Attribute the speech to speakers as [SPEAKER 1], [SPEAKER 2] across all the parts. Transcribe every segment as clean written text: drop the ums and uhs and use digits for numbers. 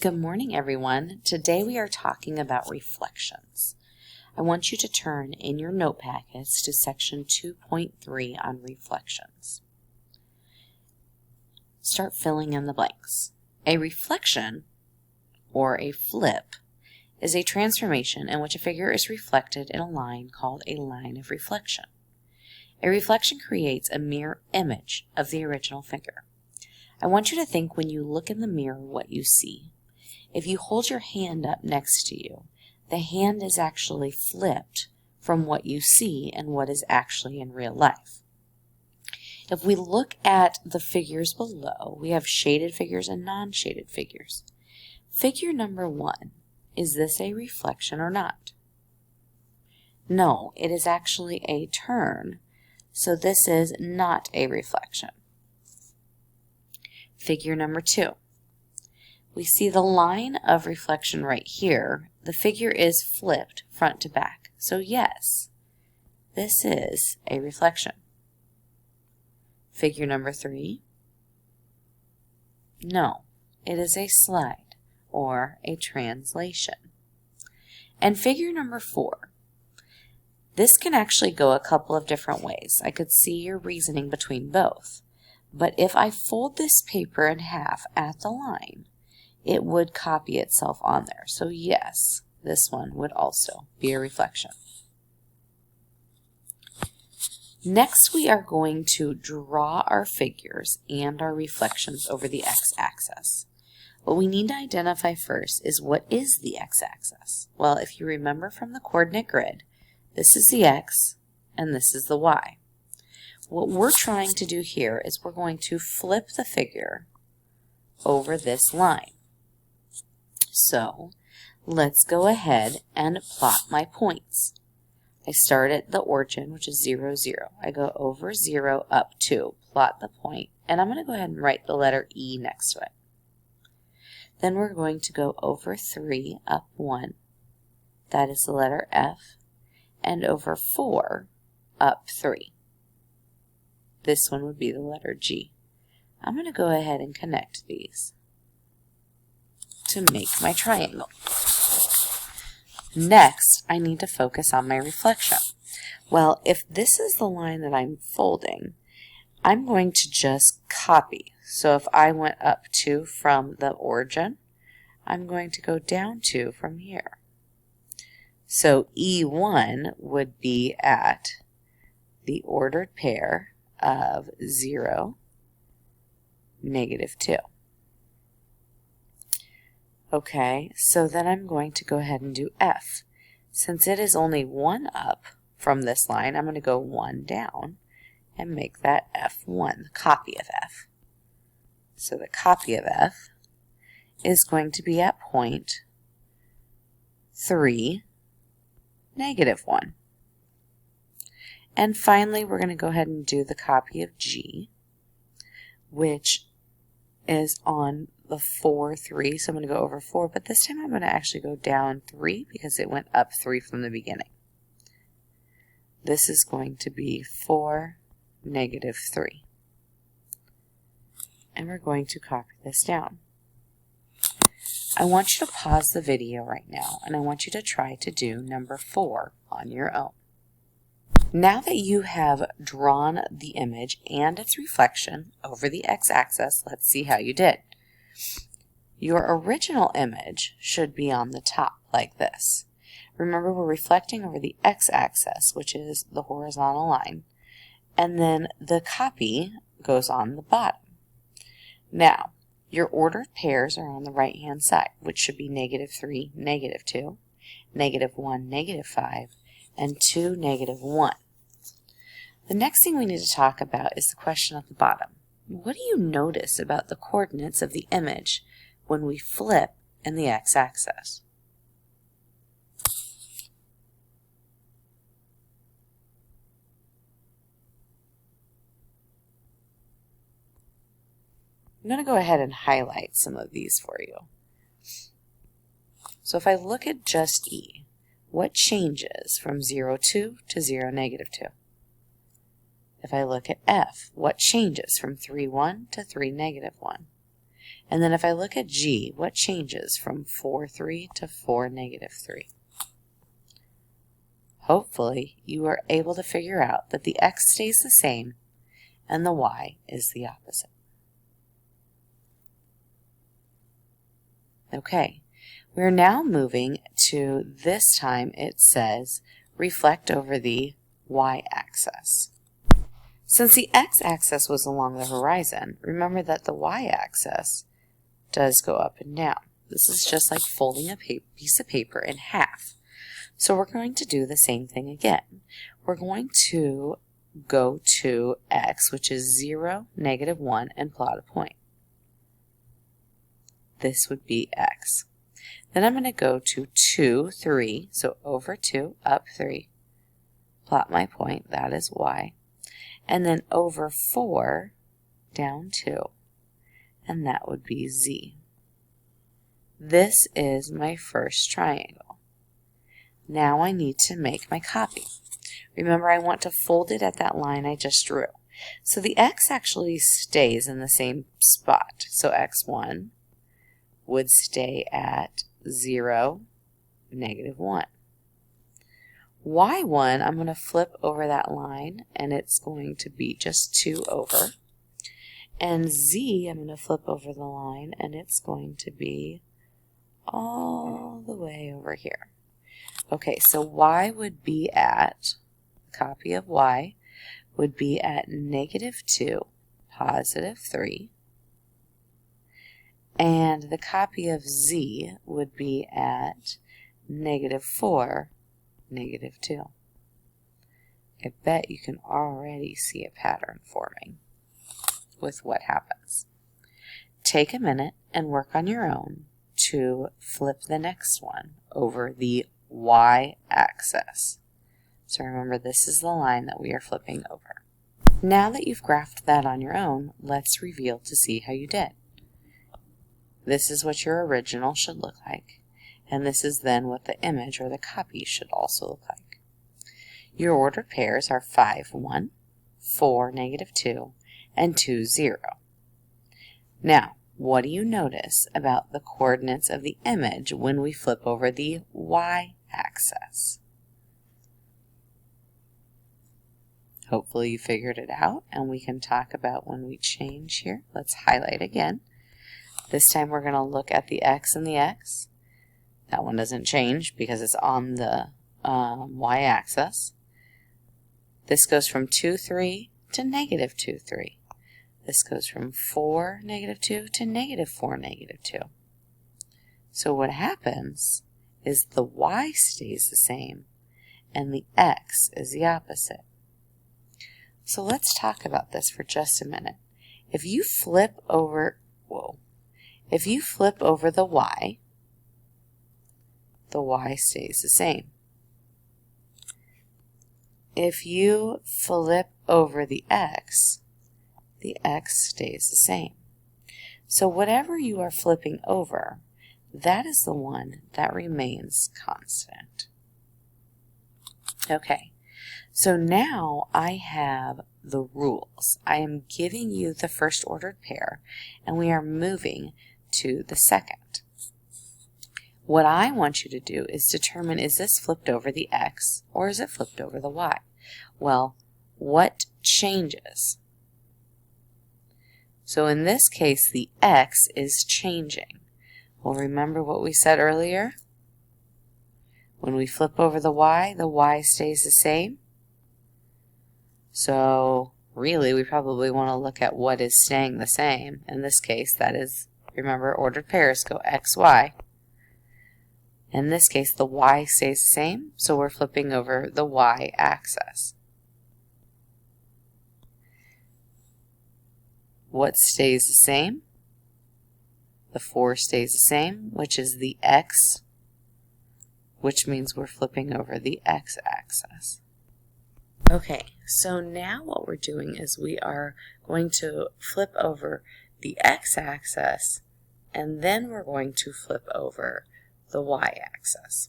[SPEAKER 1] Good morning, everyone. Today we are talking about reflections. I want you to turn in your note packets to section 2.3 on reflections. Start filling in the blanks. A reflection, or a flip, is a transformation in which a figure is reflected in a line called a line of reflection. A reflection creates a mirror image of the original figure. I want you to think when you look in the mirror what you see. If you hold your hand up next to you, the hand is actually flipped from what you see and what is actually in real life. If we look at the figures below, we have shaded figures and non-shaded figures. Figure number 1, is this a reflection or not? No, it is actually a turn, so this is not a reflection. Figure number 2. We see the line of reflection right here. The figure is flipped front to back. So yes, this is a reflection. Figure number 3. No, it is a slide or a translation. And figure number 4. This can actually go a couple of different ways. I could see your reasoning between both. But if I fold this paper in half at the line, it would copy itself on there. So yes, this one would also be a reflection. Next, we are going to draw our figures and our reflections over the x-axis. What we need to identify first is what is the x-axis? Well, if you remember from the coordinate grid, this is the x and this is the y. What we're trying to do here is we're going to flip the figure over this line. So let's go ahead and plot my points. I start at the origin, which is 0, 0. I go over 0 up 2, plot the point, and I'm going to go ahead and write the letter E next to it. Then we're going to go over 3 up 1. That is the letter F, and over 4 up 3. This one would be the letter G. I'm going to go ahead and connect these to make my triangle. Next, I need to focus on my reflection. Well, if this is the line that I'm folding, I'm going to just copy. So if I went up 2 from the origin, I'm going to go down 2 from here. So E1 would be at the ordered pair of 0, -2. Okay, so then I'm going to go ahead and do F. Since it is only 1 up from this line, I'm going to go 1 down and make that F1, the copy of F. So the copy of F is going to be at point 3, -1. And finally, we're going to go ahead and do the copy of G, which is on the 4, 3, so I'm going to go over 4, but this time I'm going to actually go down 3 because it went up 3 from the beginning. This is going to be 4, -3. And we're going to copy this down. I want you to pause the video right now, and I want you to try to do number 4 on your own. Now that you have drawn the image and its reflection over the x-axis, let's see how you did. Your original image should be on the top like this. Remember, we're reflecting over the x-axis, which is the horizontal line, and then the copy goes on the bottom. Now, your ordered pairs are on the right-hand side, which should be -3, -2, -1, -5, and 2, -1. The next thing we need to talk about is the question at the bottom. What do you notice about the coordinates of the image when we flip in the x-axis? I'm going to go ahead and highlight some of these for you. So if I look at just E, what changes from 0, 2 to 0, -2? If I look at F, what changes from 3, 1 to 3, -1? And then if I look at G, what changes from 4, 3 to 4, negative 3? Hopefully, you are able to figure out that the x stays the same and the y is the opposite. Okay, we're now moving to, this time it says, reflect over the y-axis. Since the x-axis was along the horizon, remember that the y-axis does go up and down. This is just like folding a piece of paper in half. So we're going to do the same thing again. We're going to go to x, which is 0, negative 1, and plot a point. This would be x. Then I'm going to go to 2, 3, so over 2, up 3. Plot my point, that is y. And then over 4, down 2, and that would be z. This is my first triangle. Now I need to make my copy. Remember, I want to fold it at that line I just drew. So the x actually stays in the same spot. So x1 would stay at 0, negative 1. y1, I'm going to flip over that line, and it's going to be just 2 over. And z, I'm going to flip over the line, and it's going to be all the way over here. Okay, so y would be at, copy of y, would be at negative 2, positive 3. And the copy of z would be at negative 4, negative 2. I bet you can already see a pattern forming with what happens. Take a minute and work on your own to flip the next one over the y-axis. So remember, this is the line that we are flipping over. Now that you've graphed that on your own, let's reveal to see how you did. This is what your original should look like, and this is then what the image or the copy should also look like. Your ordered pairs are 5, 1, 4, negative 2, and 2, 0. Now, what do you notice about the coordinates of the image when we flip over the y-axis? Hopefully you figured it out, and we can talk about when we change here. Let's highlight again. This time we're going to look at the x and the x. That one doesn't change because it's on the y-axis. This goes from 2, 3 to negative 2, 3. This goes from 4, negative 2 to negative 4, negative 2. So what happens is the y stays the same and the x is the opposite. So let's talk about this for just a minute. If you flip over, if you flip over the y stays the same. If you flip over the x stays the same. So whatever you are flipping over, that is the one that remains constant. Okay, so now I have the rules. I am giving you the first ordered pair, and we are moving to the second. What I want you to do is determine, is this flipped over the x or is it flipped over the y? Well, what changes? So in this case, the x is changing. Well, remember what we said earlier? When we flip over the y stays the same. So really, we probably want to look at what is staying the same. In this case, that is, remember, ordered pairs go x, y. In this case, the y stays the same, so we're flipping over the y-axis. What stays the same? The 4 stays the same, which is the x, which means we're flipping over the x-axis. Okay, so now what we're doing is we are going to flip over the x-axis, and then we're going to flip over the y-axis.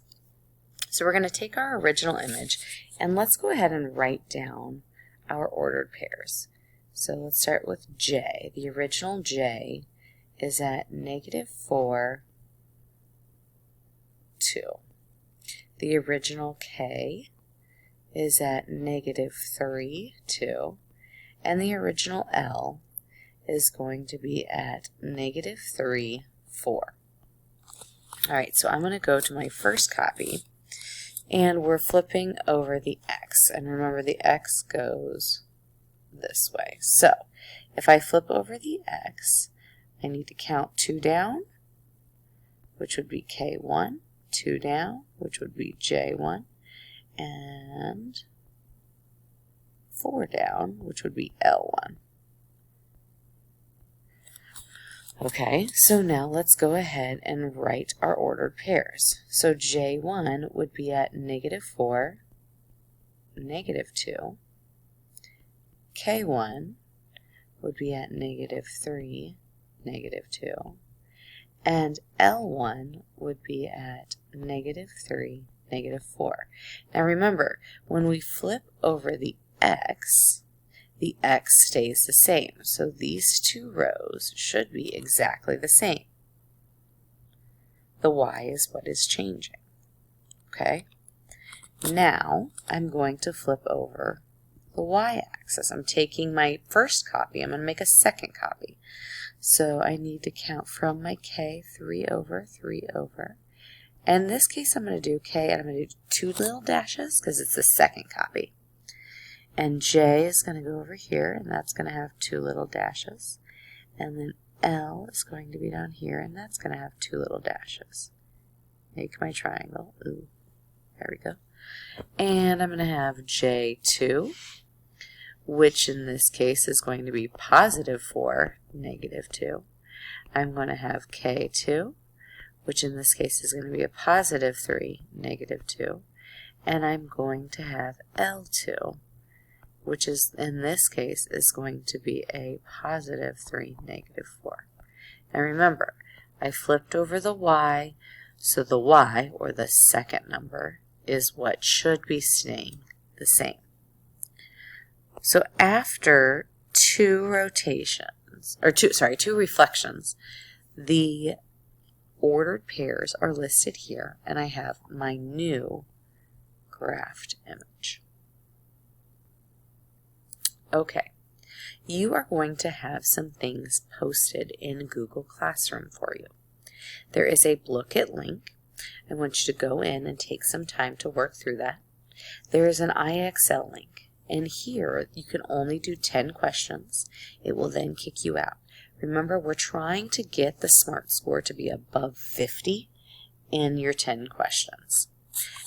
[SPEAKER 1] So we're going to take our original image, and let's go ahead and write down our ordered pairs. So let's start with J. The original J is at -4, 2. The original K is at -3, 2. And the original L is going to be at -3, 4. All right, so I'm going to go to my first copy, and we're flipping over the X. And remember, the X goes this way. So if I flip over the X, I need to count 2 down, which would be K1, 2 down, which would be J1, and 4 down, which would be L1. Okay, so now let's go ahead and write our ordered pairs. So J1 would be at -4, -2. K1 would be at -3, -2. And L1 would be at -3, -4. Now remember, when we flip over the X stays the same. So these two rows should be exactly the same. The Y is what is changing. Okay? Now I'm going to flip over the Y-axis. I'm taking my first copy. I'm going to make a second copy. So I need to count from my K 3 over, 3 over. And in this case, I'm going to do K, and I'm going to do 2 little dashes because it's the second copy. And J is going to go over here, and that's going to have 2 little dashes. And then L is going to be down here, and that's going to have 2 little dashes. Make my triangle. Ooh, there we go. And I'm going to have J2, which in this case is going to be +4, -2. I'm going to have K2, which in this case is going to be a +3, -2. And I'm going to have L2, which is in this case is going to be a +3, -4. And remember, I flipped over the Y, so the Y, or the second number, is what should be staying the same. So after 2 reflections, the ordered pairs are listed here, and I have my new graphed image. Okay, you are going to have some things posted in Google Classroom for you. There is a Look At link. I want you to go in and take some time to work through that. There is an IXL link, and here you can only do 10 questions. It will then kick you out. Remember, we're trying to get the SMART score to be above 50 in your 10 questions.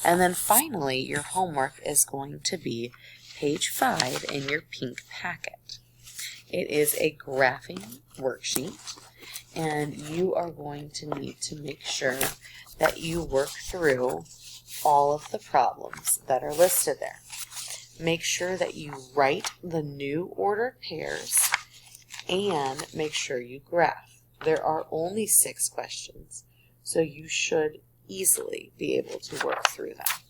[SPEAKER 1] And then finally, your homework is going to be page 5 in your pink packet. It is a graphing worksheet, and you are going to need to make sure that you work through all of the problems that are listed there. Make sure that you write the new ordered pairs and make sure you graph. There are only 6 questions, so you should easily be able to work through them.